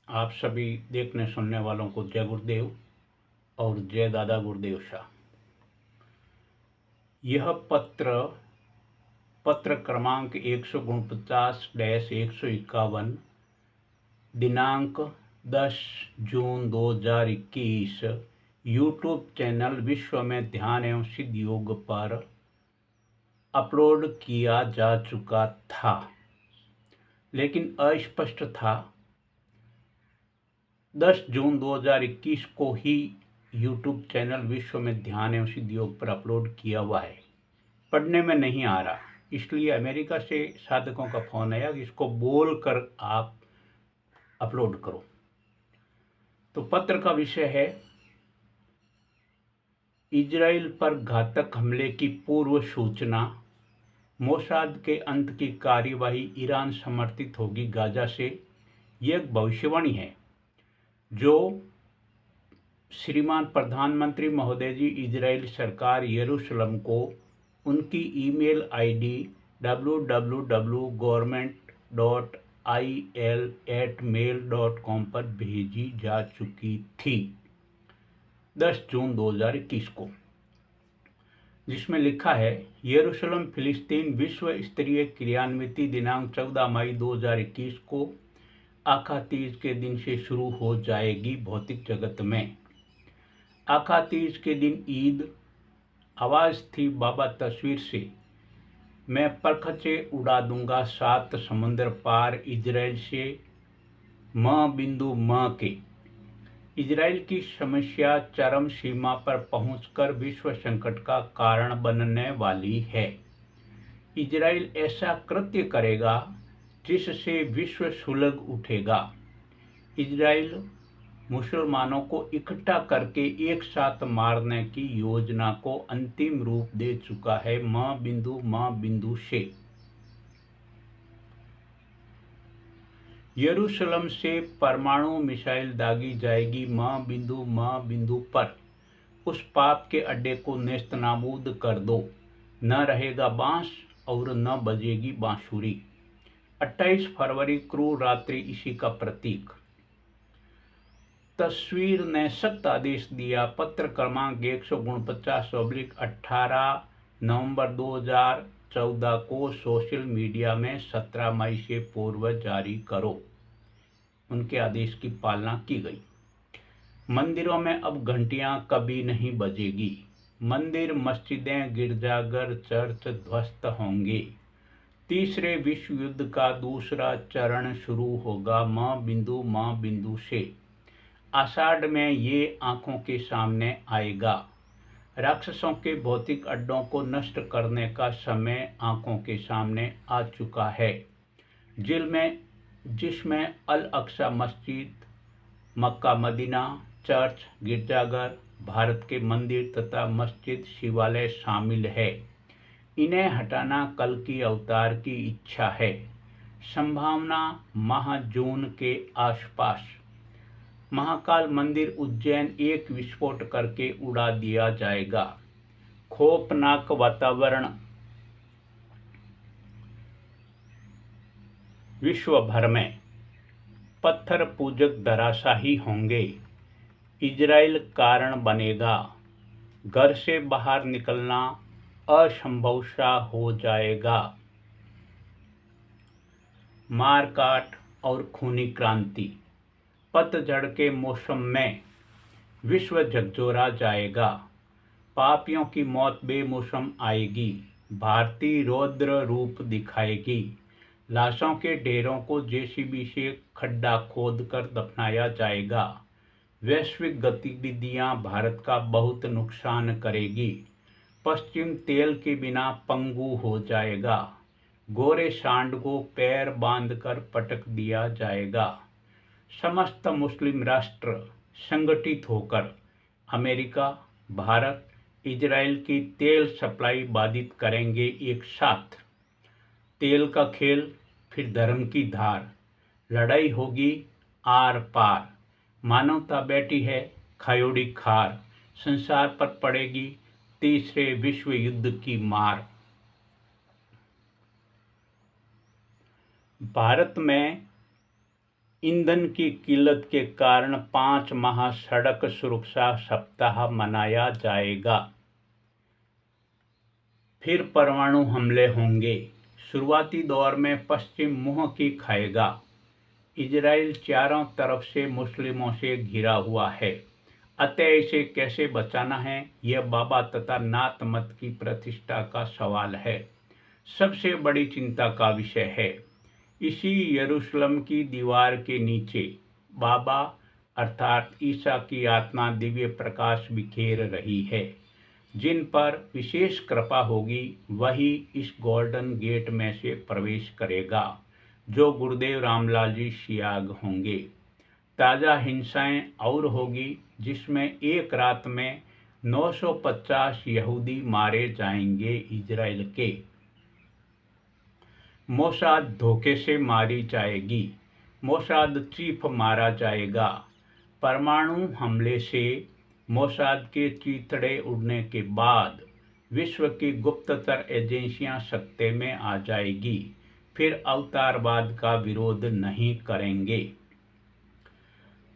आप सभी देखने सुनने वालों को जय गुरुदेव और जय दादा गुरुदेव शाह। यह पत्र क्रमांक 149-151 दिनांक 10 जून 2021 यूट्यूब चैनल विश्व में ध्यान एवं सिद्ध योग पर अपलोड किया जा चुका था, लेकिन अस्पष्ट था। 10 जून 2021 को ही यूट्यूब चैनल विश्व में ध्यान एवं सिद्ध योग पर अपलोड किया हुआ है, पढ़ने में नहीं आ रहा, इसलिए अमेरिका से साधकों का फोन आया कि इसको बोल कर आप अपलोड करो। तो पत्र का विषय है इजराइल पर घातक हमले की पूर्व सूचना, मोसाद के अंत की कार्यवाही ईरान समर्थित होगी गाजा से। यह एक भविष्यवाणी है जो श्रीमान प्रधानमंत्री महोदय जी इजराइल सरकार यरूशलेम को उनकी ईमेल आईडी www.government.il@mail.com पर भेजी जा चुकी थी 10 जून 2021 को, जिसमें लिखा है यरूशलेम फिलिस्तीन विश्व स्तरीय क्रियान्विति दिनांक 14 मई 2021 को आखा तीज के दिन से शुरू हो जाएगी भौतिक जगत में। आखा तीज के दिन ईद आवाज़ थी बाबा तस्वीर से, मैं परखचे उड़ा दूंगा 7 समुंदर पार इजराइल से बिंदु के। इजराइल की समस्या चरम सीमा पर पहुंचकर विश्व संकट का कारण बनने वाली है। इजराइल ऐसा कृत्य करेगा जिससे विश्व सुलग उठेगा। इजराइल मुसलमानों को इकट्ठा करके एक साथ मारने की योजना को अंतिम रूप दे चुका है बिंदु से। यरूशलेम से परमाणु मिसाइल दागी जाएगी बिंदु पर। उस पाप के अड्डे को नेस्तनाबूद कर दो। न रहेगा बांस और न बजेगी बांसुरी। 28 फरवरी क्रूर रात्रि इसी का प्रतीक। तस्वीर ने सख्त आदेश दिया। पत्र क्रमांक 149/18 नवंबर 2014 को सोशल मीडिया में 17 मई से पूर्व जारी करो। उनके आदेश की पालना की गई। मंदिरों में अब घंटियां कभी नहीं बजेगी। मंदिर, मस्जिदें, गिरजाघर, चर्च ध्वस्त होंगे। तीसरे विश्व युद्ध का दूसरा चरण शुरू होगा बिंदु से। आषाढ़ में ये आंखों के सामने आएगा। राक्षसों के भौतिक अड्डों को नष्ट करने का समय आंखों के सामने आ चुका है, जिसमें अल अक्सा मस्जिद, मक्का मदीना, चर्च, गिरजाघर, भारत के मंदिर तथा मस्जिद, शिवालय शामिल है। इन्हें हटाना कल की अवतार की इच्छा है। संभावना माह जून के आसपास। महाकाल मंदिर उज्जैन एक विस्फोट करके उड़ा दिया जाएगा। खौफनाक वातावरण विश्व भर में। पत्थर पूजक धराशाही होंगे। इजराइल कारण बनेगा। घर से बाहर निकलना असंभव सा हो जाएगा। मारकाट और खूनी क्रांति। पतझड़ के मौसम में विश्व झकझोरा जाएगा। पापियों की मौत बेमौसम आएगी। भारतीय रौद्र रूप दिखाएगी। लाशों के ढेरों को जेसीबी से खड्डा खोदकर दफनाया जाएगा। वैश्विक गतिविधियां भारत का बहुत नुकसान करेगी। पश्चिम तेल के बिना पंगु हो जाएगा। गोरे सांड को पैर बांधकर पटक दिया जाएगा। समस्त मुस्लिम राष्ट्र संगठित होकर अमेरिका, भारत, इजराइल की तेल सप्लाई बाधित करेंगे एक साथ। तेल का खेल, फिर धर्म की धार। लड़ाई होगी आर पार। मानवता बैठी है खायोड़ी खार। संसार पर पड़ेगी तीसरे विश्व युद्ध की मार। भारत में ईंधन की किल्लत के कारण 5 माह सड़क सुरक्षा सप्ताह मनाया जाएगा। फिर परमाणु हमले होंगे। शुरुआती दौर में पश्चिम मुंह की खाएगा। इजराइल चारों तरफ से मुस्लिमों से घिरा हुआ है, अतः इसे कैसे बचाना है, यह बाबा तथा नात मत की प्रतिष्ठा का सवाल है, सबसे बड़ी चिंता का विषय है। इसी यरूशलेम की दीवार के नीचे बाबा अर्थात ईसा की आत्मा दिव्य प्रकाश बिखेर रही है। जिन पर विशेष कृपा होगी वही इस गोल्डन गेट में से प्रवेश करेगा, जो गुरुदेव रामलाल जी सियाग होंगे। ताज़ा हिंसाएं और होगी, जिसमें एक रात में 950 यहूदी मारे जाएंगे इजराइल के। मोसाद धोखे से मारी जाएगी। मोसाद चीफ मारा जाएगा। परमाणु हमले से मोसाद के चीथड़े उड़ने के बाद विश्व की गुप्तचर एजेंसियां सत्ते में आ जाएगी। फिर अवतारवाद का विरोध नहीं करेंगे।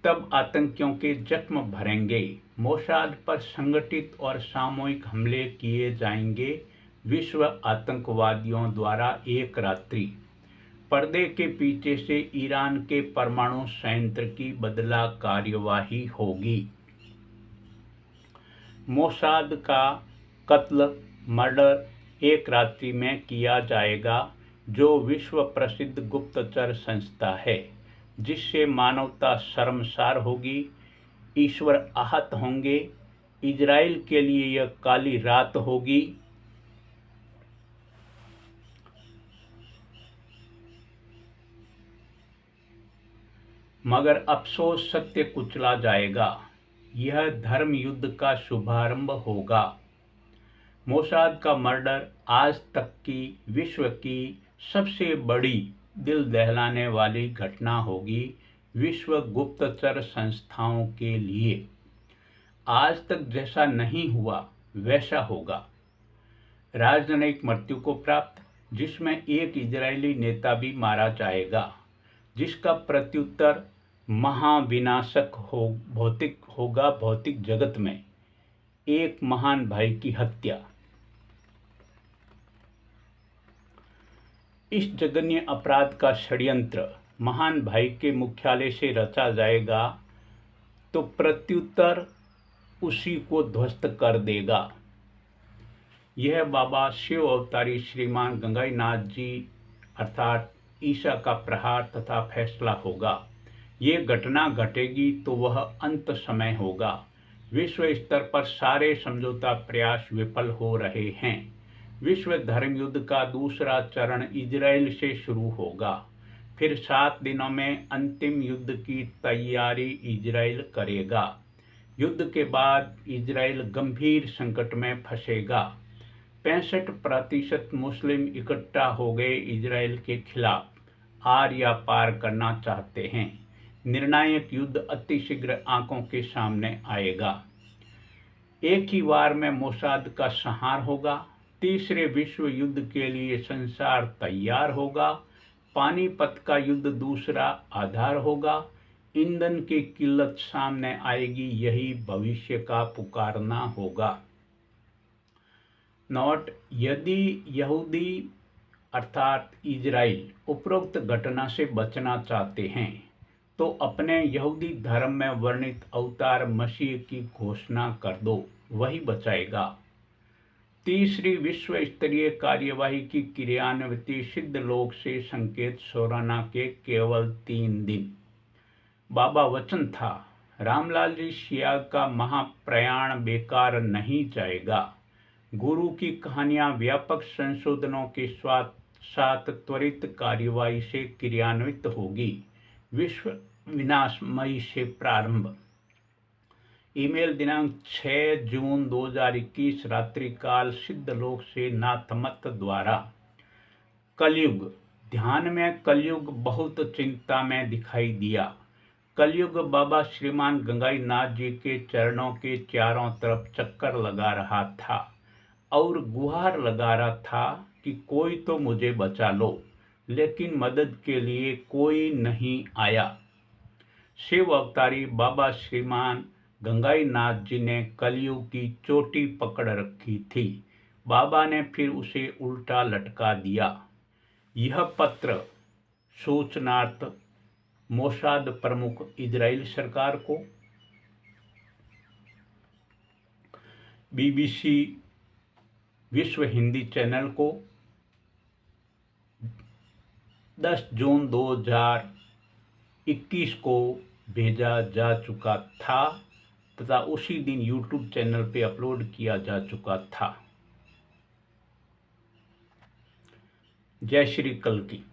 तब आतंकियों के जख्म भरेंगे। मोसाद पर संगठित और सामूहिक हमले किए जाएंगे विश्व आतंकवादियों द्वारा एक रात्रि। पर्दे के पीछे से ईरान के परमाणु संयंत्र की बदला कार्यवाही होगी। मोसाद का कत्ल मर्डर एक रात्रि में किया जाएगा, जो विश्व प्रसिद्ध गुप्तचर संस्था है, जिससे मानवता शर्मसार होगी, ईश्वर आहत होंगे। इजराइल के लिए यह काली रात होगी। मगर अफसोस सत्य कुचला जाएगा। यह धर्म युद्ध का शुभारंभ होगा। मोसाद का मर्डर आज तक की विश्व की सबसे बड़ी दिल दहलाने वाली घटना होगी विश्व गुप्तचर संस्थाओं के लिए। आज तक जैसा नहीं हुआ वैसा होगा। राजनयिक मृत्यु को प्राप्त, जिसमें एक इजरायली नेता भी मारा जाएगा, जिसका प्रत्युत्तर महाविनाशक होगा भौतिक जगत में। एक महान भाई की हत्या। इस जघन्य अपराध का षड्यंत्र महान भाई के मुख्यालय से रचा जाएगा, तो प्रत्युत्तर उसी को ध्वस्त कर देगा। यह बाबा शिव अवतारी श्रीमान गंगाईनाथ जी अर्थात ईसा का प्रहार तथा फैसला होगा। ये घटना घटेगी तो वह अंत समय होगा। विश्व स्तर पर सारे समझौता प्रयास विफल हो रहे हैं। विश्व धर्म युद्ध का दूसरा चरण इजराइल से शुरू होगा। फिर 7 दिनों में अंतिम युद्ध की तैयारी इजराइल करेगा। युद्ध के बाद इजराइल गंभीर संकट में फंसेगा। 65% मुस्लिम इकट्ठा हो गए इजराइल के खिलाफ। आर या पार करना चाहते हैं। निर्णायक युद्ध अतिशीघ्र आंखों के सामने आएगा। एक ही वार में मोसाद का संहार होगा। तीसरे विश्व युद्ध के लिए संसार तैयार होगा। पानीपत का युद्ध दूसरा आधार होगा। ईंधन की किल्लत सामने आएगी, यही भविष्य का पुकारना होगा। नोट: यदि यहूदी अर्थात इजराइल उपरोक्त घटना से बचना चाहते हैं तो अपने यहूदी धर्म में वर्णित अवतार मसीह की घोषणा कर दो, वही बचाएगा। तीसरी विश्व स्तरीय कार्यवाही की क्रियान्विति सिद्ध लोक से संकेत सोराना के केवल 3 दिन। बाबा वचन था, रामलाल जी सियाग का महाप्रयाण बेकार नहीं जाएगा। गुरु की कहानियां व्यापक संशोधनों के साथ त्वरित कार्यवाही से क्रियान्वित होगी। विश्व विनाशमयी से प्रारंभ। ईमेल दिनांक 6 जून 2021 रात्रिकाल सिद्ध लोक से नाथमत द्वारा। कलयुग। ध्यान में कलयुग बहुत चिंता में दिखाई दिया। कलयुग बाबा श्रीमान गंगाईनाथ जी के चरणों के चारों तरफ चक्कर लगा रहा था और गुहार लगा रहा था कि कोई तो मुझे बचा लो, लेकिन मदद के लिए कोई नहीं आया। शिव अवतारी बाबा श्रीमान गंगाई नाथ जी ने कलयुग की चोटी पकड़ रखी थी। बाबा ने फिर उसे उल्टा लटका दिया। यह पत्र सूचनार्थ मोसाद प्रमुख इजराइल सरकार को, बीबीसी विश्व हिंदी चैनल को 10 जून 2021 को भेजा जा चुका था तथा उसी दिन यूट्यूब चैनल पे अपलोड किया जा चुका था। जय श्री कल्कि।